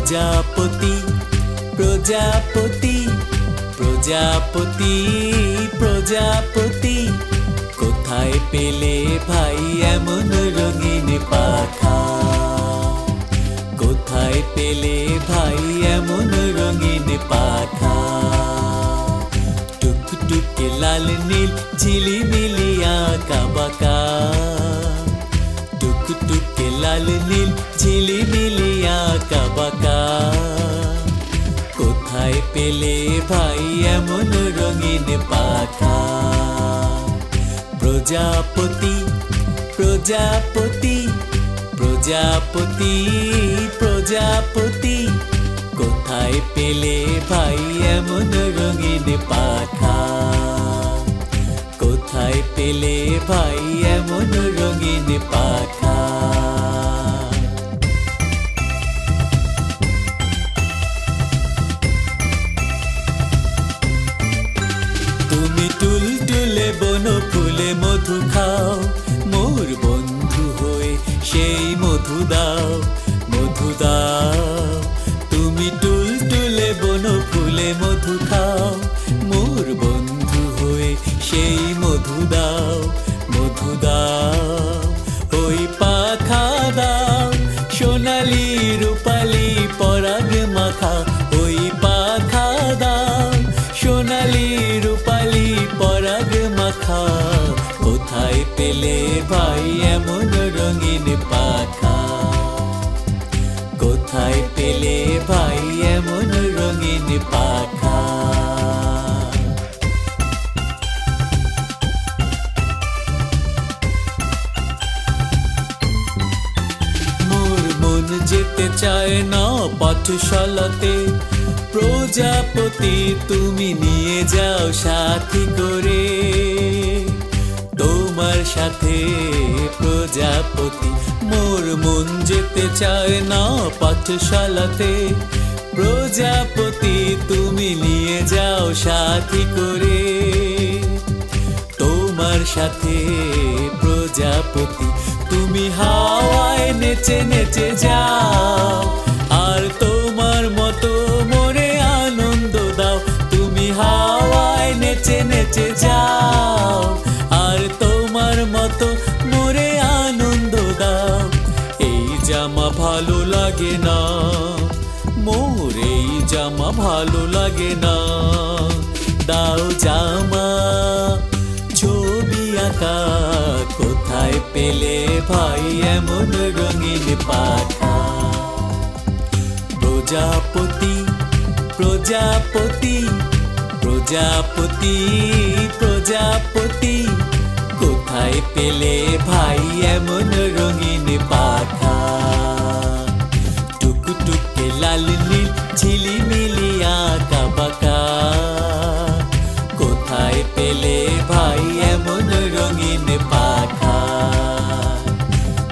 প্রজাপতি প্রজাপতি প্রজাপতি প্রজাপতি কোথায় পেলে ভাই এমন রঙিন পাখা কোথায় পেলে ভাই এমন রঙিন পাখা টুকটুকে লাল নীল ঝিলিমিলি আঁকা বাঁকা টুকটুকে লাল নীল ঝিলিমিলি আঁকা বাঁকা কোথায় পেলে ভাই এমন রঙিন পাখা প্রজাপতি প্রজাপতি প্রজাপতি প্রজাপতি কোথায় পেলে ভাই এমন রঙিন পাখা কোথায় পেলে ভাই এমন রঙিন পাখা তুমি টুলটুলে বনফুলে মধু খাও মোর বন্ধু হয়ে সেই মধু দাও মধু দাও তুমি টুলটুলে বনফুলে মধু খাও মোর বন্ধু হয়ে সেই মধু দাও মধু দাও ওই পাখা দাও সোনালি রূপালি পরাগ মাখা ওই পাখা দাও সোনালি রূপালি পরাগ মাখা কোথায় পেলে ভাই এমন রঙিন পাখা কোথায় পেলে ভাই এমন রঙিন পাখা মোর মন যেতে চায় না পাঠশালাতে প্রজাপতি তুমি নিয়ে যাও সাথী করে তোমার সাথে প্রজাপতি মোর মন যেতে চায় না পাঠশালাতে প্রজাপতি তুমি নিয়ে যাও সাথী করে তোমার সাথে প্রজাপতি তুমি হাওয়ায় নেচে নেচে যাও আর তোমার মতো মোরে আনন্দ দাও তুমি হাওয়ায় নেচে নেচে যাও আর তোমার মতো মোরে আনন্দ দাও এই জামা ভালো লাগে না মোর এই জামা ভালো লাগে না দাও জামা ছবি আঁকা কোথায় পেলে ভাই এমন রঙিন পাখা প্রজাপতি প্রজাপতি প্রজাপতি প্রজাপতি কোথায় পেলে ভাই এমন রঙিন পাখা টুকটুকে লাল নীল ঝিলিমিলি আঁকা বাঁকা কোথায় পেলে ভাই এমন রঙিন পাখা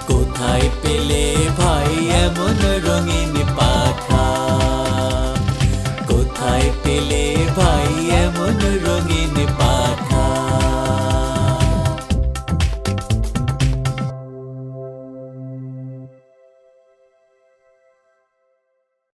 কোথায় পেলে ভাই এমন রঙিন পাখা কোথায়